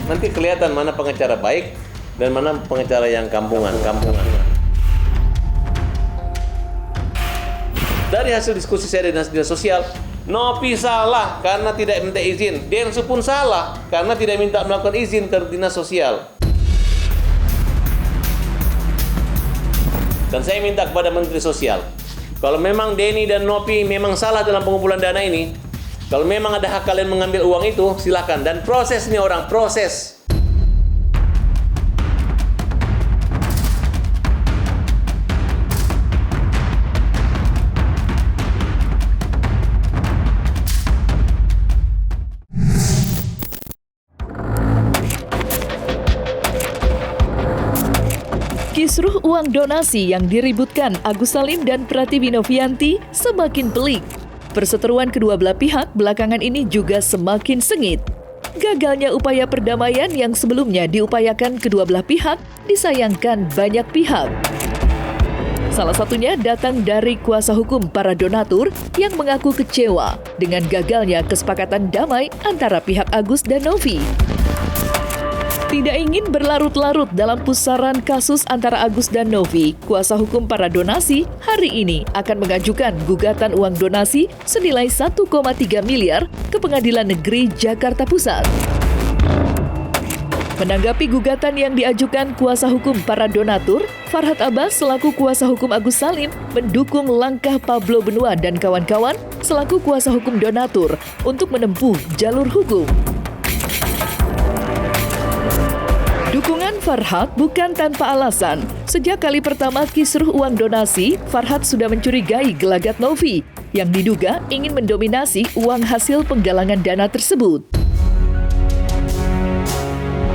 Nanti kelihatan mana pengacara baik dan mana pengacara yang kampungan. Dari hasil diskusi saya dengan dinas sosial, Novi salah karena tidak minta izin. Densu pun salah karena tidak minta melakukan izin ke dinas sosial. Dan saya minta kepada Menteri Sosial, kalau memang Denny dan Novi memang salah dalam pengumpulan dana ini, kalau memang ada hak kalian mengambil uang itu, silakan. Dan proses ini orang, proses. Kisruh uang donasi yang diributkan Agus Salim dan Pratiwi Novianti semakin pelik. Perseteruan kedua belah pihak belakangan ini juga semakin sengit. Gagalnya upaya perdamaian yang sebelumnya diupayakan kedua belah pihak disayangkan banyak pihak. Salah satunya datang dari kuasa hukum para donatur yang mengaku kecewa dengan gagalnya kesepakatan damai antara pihak Agus dan Novi. Tidak ingin berlarut-larut dalam pusaran kasus antara Agus dan Novi, kuasa hukum para donasi hari ini akan mengajukan gugatan uang donasi senilai 1,3 miliar ke Pengadilan Negeri Jakarta Pusat. Menanggapi gugatan yang diajukan kuasa hukum para donatur, Farhad Abbas selaku kuasa hukum Agus Salim mendukung langkah Pablo Benua dan kawan-kawan selaku kuasa hukum donatur untuk menempuh jalur hukum. Dukungan Farhad bukan tanpa alasan. Sejak kali pertama kisruh uang donasi, Farhad sudah mencurigai gelagat Novi yang diduga ingin mendominasi uang hasil penggalangan dana tersebut.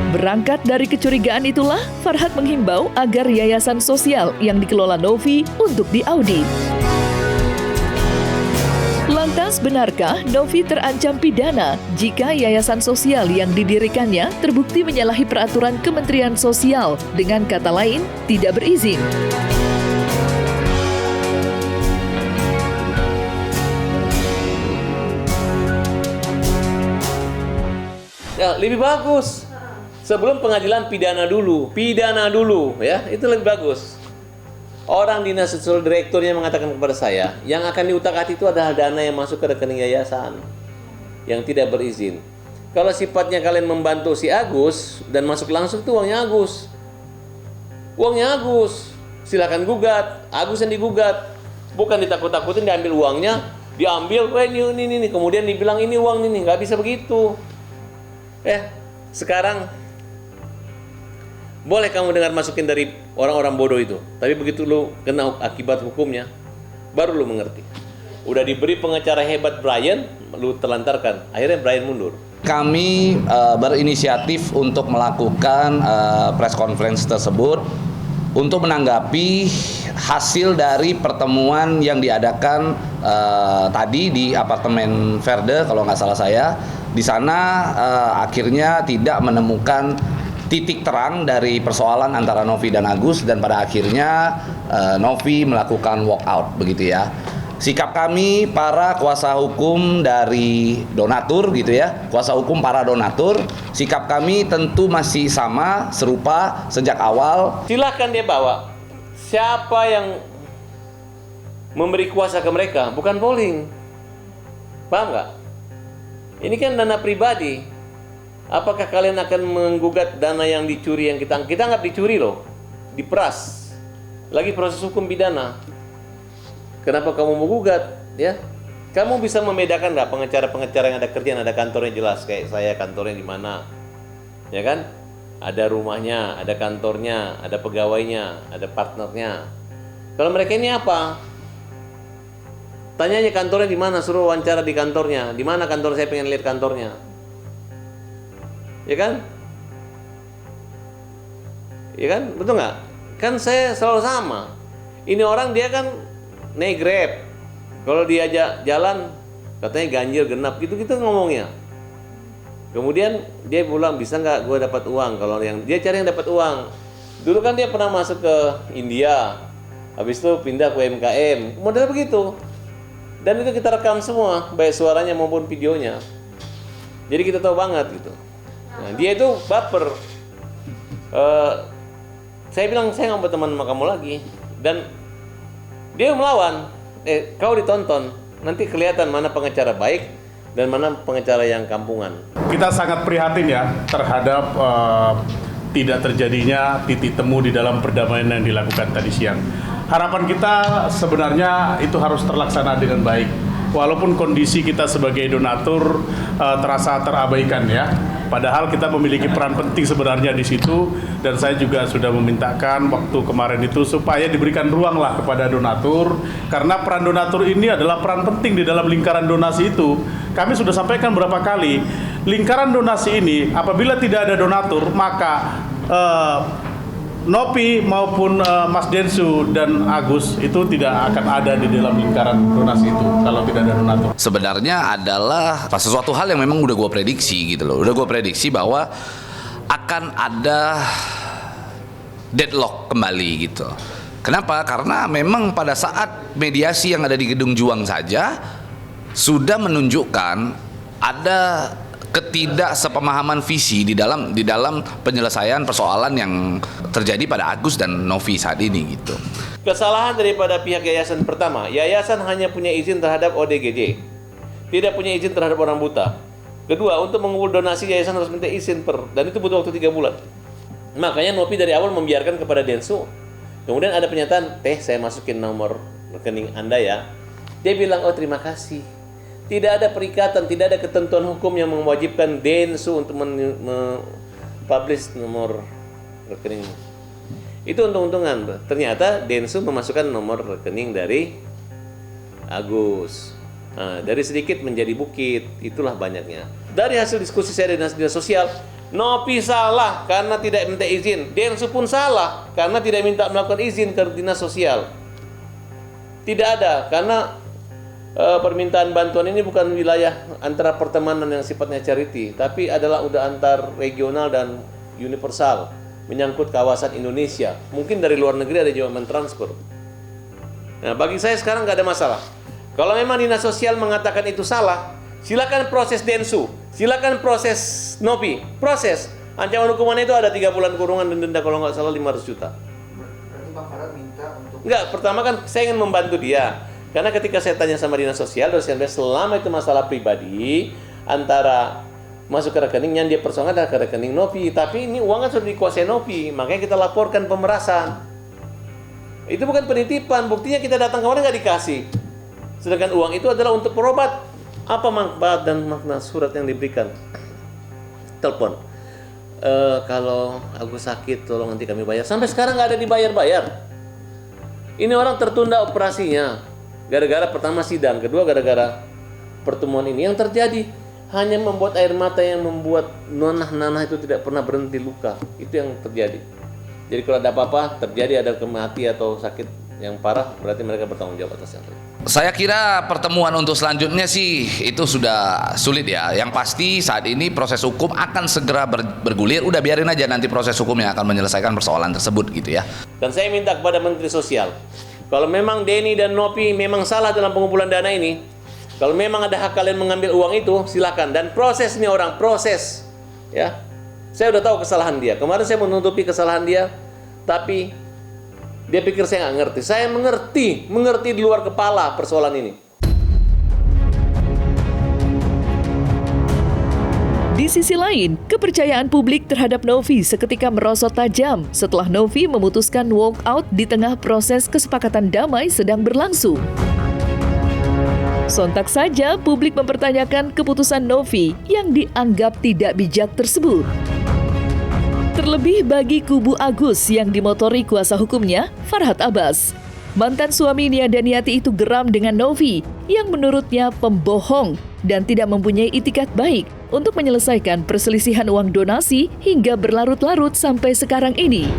Berangkat dari kecurigaan itulah, Farhad menghimbau agar yayasan sosial yang dikelola Novi untuk diaudit. Lantas, benarkah Novi terancam pidana jika yayasan sosial yang didirikannya terbukti menyalahi peraturan Kementerian Sosial, dengan kata lain, tidak berizin? Ya, lebih bagus. Sebelum pengadilan pidana dulu ya, itu lebih bagus. Orang dinas sosial direkturnya mengatakan kepada saya, yang akan diutak-atik itu adalah dana yang masuk ke rekening yayasan yang tidak berizin. Kalau sifatnya kalian membantu si Agus dan masuk langsung itu uangnya Agus. Uangnya Agus. Silakan gugat, Agus yang digugat. Bukan ditakut-takutin diambil uangnya, diambil, ini, kemudian dibilang ini uang ini, nggak bisa begitu. Sekarang boleh kamu dengar masukin dari orang-orang bodoh itu, tapi begitu lu kena akibat hukumnya, baru lu mengerti. Udah diberi pengacara hebat Brian, lu telantarkan. Akhirnya Brian mundur. Kami berinisiatif untuk melakukan press conference tersebut untuk menanggapi hasil dari pertemuan yang diadakan tadi di apartemen Verde, kalau nggak salah saya. Di sana akhirnya tidak menemukan titik terang dari persoalan antara Novi dan Agus, dan pada akhirnya Novi melakukan walkout, begitu ya. Sikap kami para kuasa hukum dari donatur gitu ya, kuasa hukum para donatur, sikap kami tentu masih sama, serupa sejak awal. Silakan dia bawa. Siapa yang memberi kuasa ke mereka, bukan polling. Paham nggak? Ini kan dana pribadi. Apakah kalian akan menggugat dana yang dicuri, yang kita anggap dicuri loh, diperas, lagi proses hukum pidana? Kenapa kamu mau gugat? Ya, kamu bisa membedakan nggak pengacara-pengacara yang ada kerjaan, ada kantornya jelas, kayak saya kantornya di mana, ya kan? Ada rumahnya, ada kantornya, ada pegawainya, ada partnernya. Kalau mereka ini apa? Tanya aja kantornya di mana, suruh wawancara di kantornya. Di mana kantor saya, pengen lihat kantornya. Ya kan? Ya kan? Betul nggak? Kan saya selalu sama. Ini orang dia kan naik Grab. Kalau diajak jalan katanya ganjil genap gitu-gitu ngomongnya. Kemudian dia pulang, bisa nggak gue dapat uang? Kalau yang dia cari yang dapat uang. Dulu kan dia pernah masuk ke India. Habis itu pindah ke UMKM. Model begitu. Dan itu kita rekam semua, baik suaranya maupun videonya. Jadi kita tahu banget gitu. Nah, dia itu baper. Saya bilang saya nggak berteman sama kamu lagi, dan dia melawan. Kau ditonton, nanti kelihatan mana pengacara baik dan mana pengacara yang kampungan. Kita sangat prihatin ya terhadap tidak terjadinya titik temu di dalam perdamaian yang dilakukan tadi siang. Harapan kita sebenarnya itu harus terlaksana dengan baik. Walaupun kondisi kita sebagai donatur terasa terabaikan ya. Padahal kita memiliki peran penting sebenarnya di situ, dan saya juga sudah memintakan waktu kemarin itu supaya diberikan ruang lah kepada donatur, karena peran donatur ini adalah peran penting di dalam lingkaran donasi itu. Kami sudah sampaikan berapa kali, lingkaran donasi ini apabila tidak ada donatur maka Nopi maupun Mas Densu dan Agus itu tidak akan ada di dalam lingkaran donasi itu kalau tidak ada donatur. Sebenarnya adalah sesuatu hal yang memang udah gue prediksi gitu loh. Udah gue prediksi bahwa akan ada deadlock kembali gitu. Kenapa? Karena memang pada saat mediasi yang ada di Gedung Juang saja sudah menunjukkan ada ketidaksepemahaman visi di dalam penyelesaian persoalan yang terjadi pada Agus dan Novi saat ini gitu. Kesalahan daripada pihak yayasan pertama, yayasan hanya punya izin terhadap ODGJ, tidak punya izin terhadap orang buta. Kedua, untuk mengumpul donasi yayasan harus minta izin dan itu butuh waktu 3 bulan. Makanya Novi dari awal membiarkan kepada Densu. Kemudian ada pernyataan, saya masukin nomor rekening Anda ya. Dia bilang, oh terima kasih. Tidak ada perikatan, tidak ada ketentuan hukum yang mewajibkan Densu untuk publish nomor rekening. Itu untung-untungan. Ternyata Densu memasukkan nomor rekening dari Agus. Nah, dari sedikit menjadi bukit, itulah banyaknya. Dari hasil diskusi saya dengan dinas sosial, Nopi salah karena tidak minta izin. Densu pun salah karena tidak minta melakukan izin ke dinas sosial. Tidak ada, karena permintaan bantuan ini bukan wilayah antara pertemanan yang sifatnya charity, tapi adalah udah antar regional dan universal, menyangkut kawasan Indonesia. Mungkin dari luar negeri ada juga mentransfer. Nah, bagi saya sekarang nggak ada masalah. Kalau memang dinas sosial mengatakan itu salah, silakan proses Densu, silakan proses Nopi, proses. Ancaman hukumannya itu ada 3 bulan kurungan dan denda kalau nggak salah 500 juta. Berarti Bang Farad minta untuk... Enggak, pertama kan saya ingin membantu dia. Karena ketika saya tanya sama dinas sosial, selama itu masalah pribadi antara masuk ke rekening yang dia persoalkan adalah ke rekening Novi, tapi ini uang kan sudah dikuasai Novi, makanya kita laporkan pemerasan. Itu bukan penitipan, buktinya kita datang kemarin nggak dikasih. Sedangkan uang itu adalah untuk berobat. Apa manfaat dan makna surat yang diberikan? Telepon. Kalau aku sakit, tolong nanti kami bayar. Sampai sekarang nggak ada dibayar-bayar. Ini orang tertunda operasinya. Gara-gara pertama sidang, kedua gara-gara pertemuan ini yang terjadi hanya membuat air mata yang membuat nanah-nanah itu tidak pernah berhenti luka. Itu yang terjadi. Jadi kalau ada apa-apa terjadi, ada kematian atau sakit yang parah, berarti mereka bertanggung jawab atasnya. Saya kira pertemuan untuk selanjutnya sih itu sudah sulit ya. Yang pasti saat ini proses hukum akan segera bergulir. Udah biarin aja nanti proses hukum yang akan menyelesaikan persoalan tersebut gitu ya. Dan saya minta kepada Menteri Sosial, kalau memang Denny dan Nopi memang salah dalam pengumpulan dana ini, kalau memang ada hak kalian mengambil uang itu, silakan. Dan proses ini orang, proses. Ya, saya udah tahu kesalahan dia. Kemarin saya menutupi kesalahan dia, tapi dia pikir saya nggak ngerti. Saya mengerti di luar kepala persoalan ini. Di sisi lain, kepercayaan publik terhadap Novi seketika merosot tajam setelah Novi memutuskan walk out di tengah proses kesepakatan damai sedang berlangsung. Sontak saja publik mempertanyakan keputusan Novi yang dianggap tidak bijak tersebut. Terlebih bagi kubu Agus yang dimotori kuasa hukumnya, Farhad Abbas. Mantan suami Nia Daniati itu geram dengan Novi yang menurutnya pembohong dan tidak mempunyai itikat baik untuk menyelesaikan perselisihan uang donasi hingga berlarut-larut sampai sekarang ini.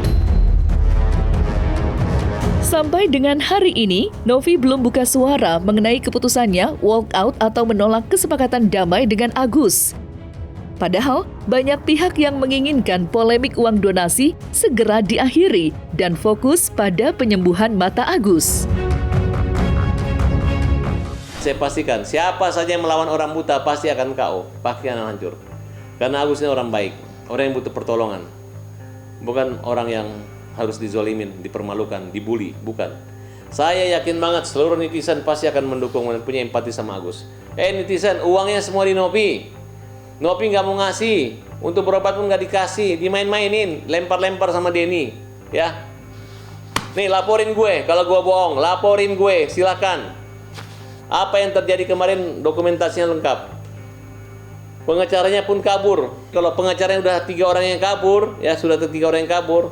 Sampai dengan hari ini, Novi belum buka suara mengenai keputusannya walk out atau menolak kesepakatan damai dengan Agus. Padahal, banyak pihak yang menginginkan polemik uang donasi segera diakhiri dan fokus pada penyembuhan mata Agus. Saya pastikan, siapa saja yang melawan orang buta pasti akan KO, pasti akan hancur. Karena Agus ini orang baik, orang yang butuh pertolongan. Bukan orang yang harus dizolimin, dipermalukan, dibully, bukan. Saya yakin banget seluruh netizen pasti akan mendukung dan punya empati sama Agus. Netizen, uangnya semua di Nopi. Nopi nggak mau ngasih, untuk berobat pun nggak dikasih, dimain-mainin, lempar-lempar sama Denny, ya. Nih laporin gue, kalau gue bohong, laporin gue, silakan. Apa yang terjadi kemarin dokumentasinya lengkap. Pengacaranya pun kabur. Kalau pengacaranya udah 3 orang yang kabur, ya sudah 3 orang yang kabur,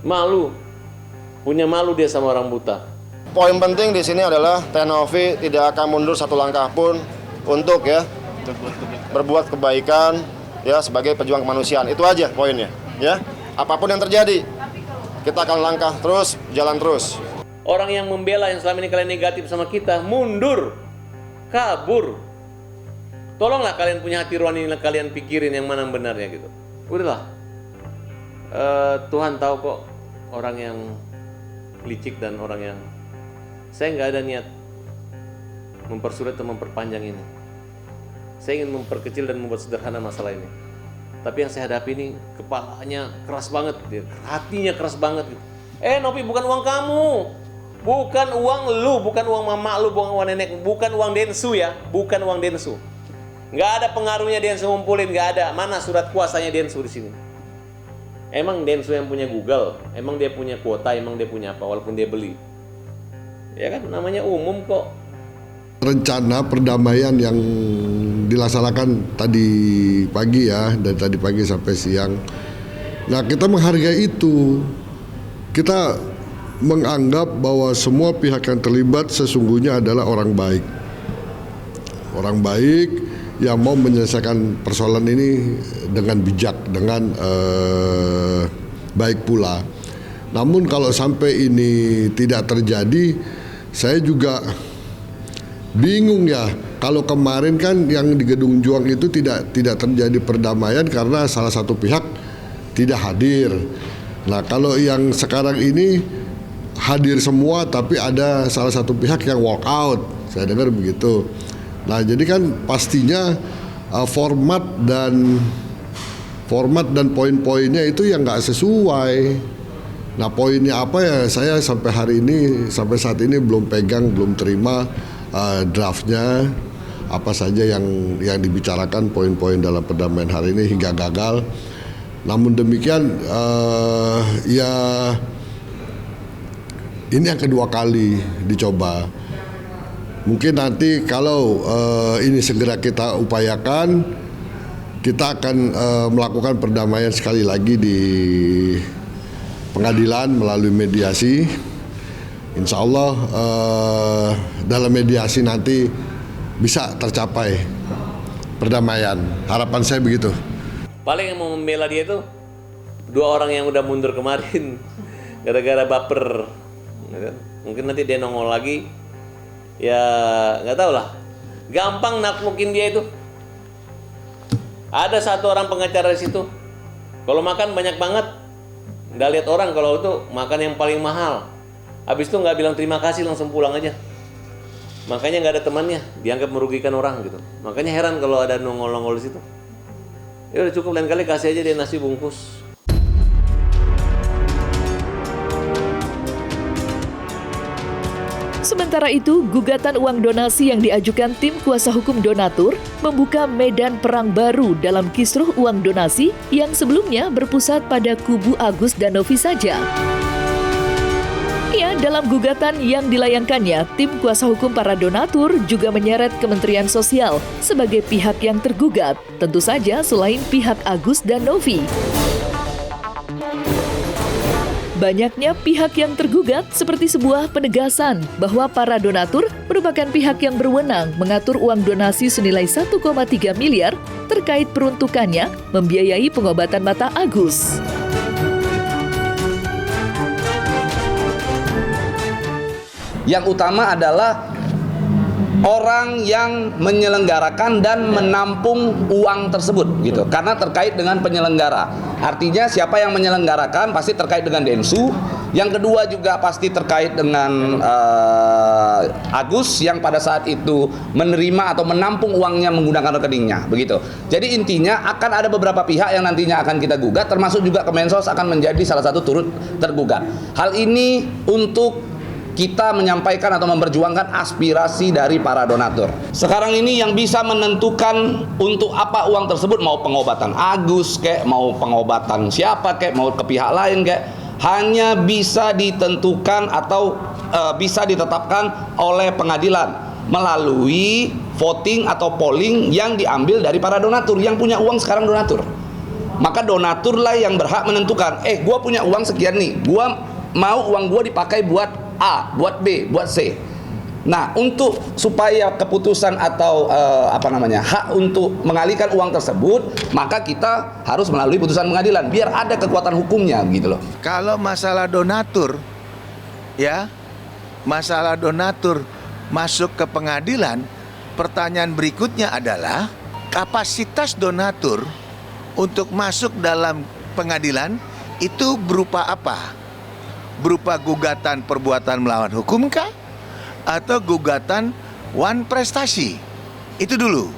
malu, punya malu dia sama orang buta. Poin penting di sini adalah Teh Novi tidak akan mundur satu langkah pun untuk ya berbuat kebaikan ya sebagai pejuang kemanusiaan. Itu aja poinnya ya. Apapun yang terjadi, kita akan langkah terus, jalan terus. Orang yang membela yang selama ini kalian negatif sama kita mundur, kabur. Tolonglah kalian punya hati rohani, kalian pikirin yang mana benarnya gitu. Udahlah. Tuhan tahu kok orang yang licik dan orang yang, saya nggak ada niat mempersulit atau memperpanjang ini. Saya ingin memperkecil dan membuat sederhana masalah ini. Tapi yang saya hadapi ini kepalanya keras banget, hatinya keras banget. Nopi, bukan uang kamu, bukan uang lu, bukan uang mama lu, bukan uang nenek, bukan uang Densu ya, bukan uang Densu. Nggak ada pengaruhnya Densu ngumpulin, nggak ada. Mana surat kuasanya Densu di sini? Emang Densu yang punya Google, emang dia punya kuota, emang dia punya apa, walaupun dia beli. Ya kan, namanya umum kok. Rencana perdamaian yang dilaksanakan tadi pagi ya, dari tadi pagi sampai siang. Nah, kita menghargai itu. Kita menganggap bahwa semua pihak yang terlibat sesungguhnya adalah orang baik. Orang baik yang mau menyelesaikan persoalan ini dengan bijak, dengan baik pula. Namun kalau sampai ini tidak terjadi, saya juga bingung ya. Kalau kemarin kan yang di Gedung Juang itu tidak terjadi perdamaian karena salah satu pihak tidak hadir. Nah, kalau yang sekarang ini hadir semua tapi ada salah satu pihak yang walk out. Saya dengar begitu. Nah, jadi kan pastinya format dan poin-poinnya itu yang nggak sesuai. Nah, poinnya apa ya, saya sampai saat ini belum pegang, belum terima draftnya, apa saja yang dibicarakan poin-poin dalam perdamaian hari ini hingga gagal. Namun demikian ya ini yang kedua kali dicoba. Mungkin nanti kalau ini segera kita upayakan, kita akan melakukan perdamaian sekali lagi di pengadilan melalui mediasi. Insya Allah dalam mediasi nanti bisa tercapai perdamaian. Harapan saya begitu. Paling yang mau membela dia itu 2 orang yang udah mundur kemarin gara-gara baper. Mungkin nanti dia nongol lagi. Ya nggak tahu lah. Gampang naklukin dia itu. Ada 1 orang pengacara di situ. Kalau makan banyak banget. Nggak lihat orang kalau itu makan yang paling mahal. Habis itu nggak bilang terima kasih, langsung pulang aja. Makanya nggak ada temannya, dianggap merugikan orang gitu. Makanya heran kalau ada nongol-nongol di situ. Ya udah cukup, lain kali kasih aja dia nasi bungkus. Sementara itu, gugatan uang donasi yang diajukan tim kuasa hukum donatur membuka medan perang baru dalam kisruh uang donasi yang sebelumnya berpusat pada kubu Agus dan Novi saja. Ya, dalam gugatan yang dilayangkannya, tim kuasa hukum para donatur juga menyeret Kementerian Sosial sebagai pihak yang tergugat, tentu saja selain pihak Agus dan Novi. Banyaknya pihak yang tergugat seperti sebuah penegasan bahwa para donatur merupakan pihak yang berwenang mengatur uang donasi senilai 1,3 miliar terkait peruntukannya membiayai pengobatan mata Agus. Yang utama adalah orang yang menyelenggarakan dan menampung uang tersebut gitu. Karena terkait dengan penyelenggara. Artinya siapa yang menyelenggarakan pasti terkait dengan Densu, Yang kedua juga pasti terkait dengan Agus yang pada saat itu menerima atau menampung uangnya menggunakan rekeningnya, begitu. Jadi intinya akan ada beberapa pihak yang nantinya akan kita gugat, termasuk juga Kemensos akan menjadi salah satu turut tergugat. Hal ini untuk kita menyampaikan atau memperjuangkan aspirasi dari para donatur. Sekarang ini yang bisa menentukan untuk apa uang tersebut, mau pengobatan Agus kek, mau pengobatan siapa kek, mau ke pihak lain kek, hanya bisa ditentukan atau bisa ditetapkan oleh pengadilan melalui voting atau polling yang diambil dari para donatur. Yang punya uang sekarang donatur. Maka donaturlah yang berhak menentukan, gua punya uang sekian nih, gua mau uang gua dipakai buat A, buat B, buat C. Nah, untuk supaya keputusan atau hak untuk mengalihkan uang tersebut, maka kita harus melalui putusan pengadilan biar ada kekuatan hukumnya, gitu loh. Kalau masalah donatur, ya, masalah donatur masuk ke pengadilan, pertanyaan berikutnya adalah kapasitas donatur untuk masuk dalam pengadilan itu berupa apa? Berupa gugatan perbuatan melawan hukum kah? Atau gugatan wan prestasi? Itu dulu.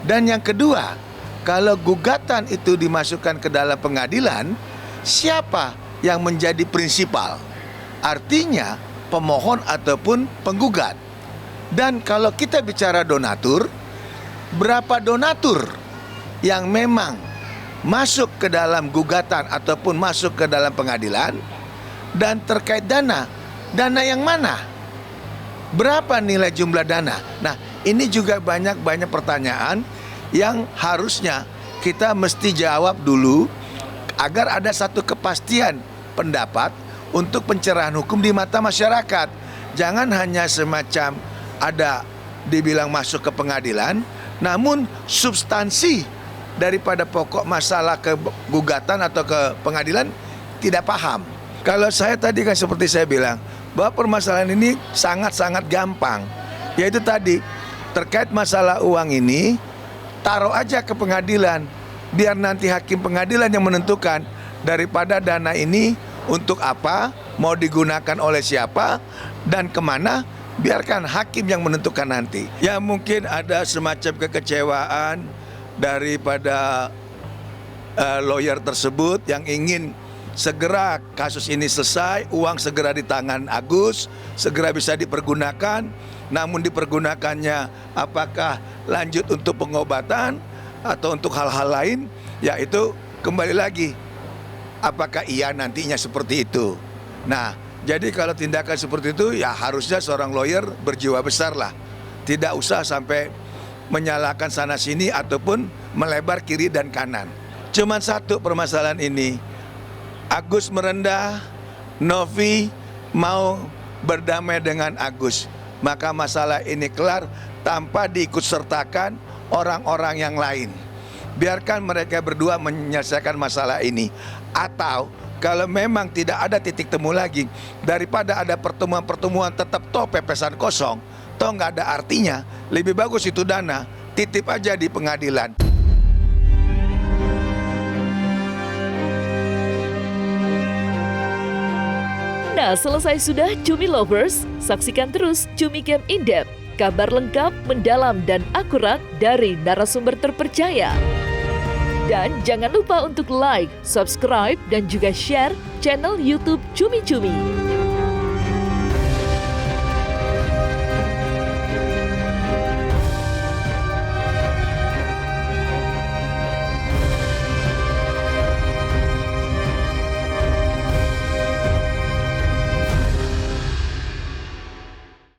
Dan yang kedua, kalau gugatan itu dimasukkan ke dalam pengadilan, siapa yang menjadi prinsipal? Artinya pemohon ataupun penggugat. Dan kalau kita bicara donatur, berapa donatur yang memang masuk ke dalam gugatan ataupun masuk ke dalam pengadilan? Dan terkait dana yang mana? Berapa nilai jumlah dana? Nah, ini juga banyak pertanyaan yang harusnya kita mesti jawab dulu agar ada satu kepastian pendapat untuk pencerahan hukum di mata masyarakat. Jangan hanya semacam ada dibilang masuk ke pengadilan, namun substansi daripada pokok masalah ke gugatan atau ke pengadilan tidak paham. Kalau saya tadi kan seperti saya bilang, bahwa permasalahan ini sangat-sangat gampang. Yaitu tadi, terkait masalah uang ini, taruh aja ke pengadilan. Biar nanti hakim pengadilan yang menentukan daripada dana ini untuk apa, mau digunakan oleh siapa, dan kemana, biarkan hakim yang menentukan nanti. Ya mungkin ada semacam kekecewaan daripada lawyer tersebut yang ingin segera kasus ini selesai, uang segera di tangan Agus, segera bisa dipergunakan. Namun dipergunakannya apakah lanjut untuk pengobatan atau untuk hal-hal lain, yaitu kembali lagi apakah iya nantinya seperti itu. Nah, jadi kalau tindakan seperti itu ya harusnya seorang lawyer berjiwa besar lah. Tidak usah sampai menyalahkan sana sini ataupun melebar kiri dan kanan. Cuman satu permasalahan ini, Agus merendah, Novi mau berdamai dengan Agus. Maka masalah ini kelar tanpa diikutsertakan orang-orang yang lain. Biarkan mereka berdua menyelesaikan masalah ini. Atau kalau memang tidak ada titik temu lagi, daripada ada pertemuan-pertemuan tetap toh pepesan kosong, toh nggak ada artinya, lebih bagus itu dana titip aja di pengadilan. Nah, selesai sudah Cumi Lovers, saksikan terus Cumi Camp In-Depth, kabar lengkap, mendalam, dan akurat dari narasumber terpercaya. Dan jangan lupa untuk like, subscribe, dan juga share channel YouTube Cumi Cumi.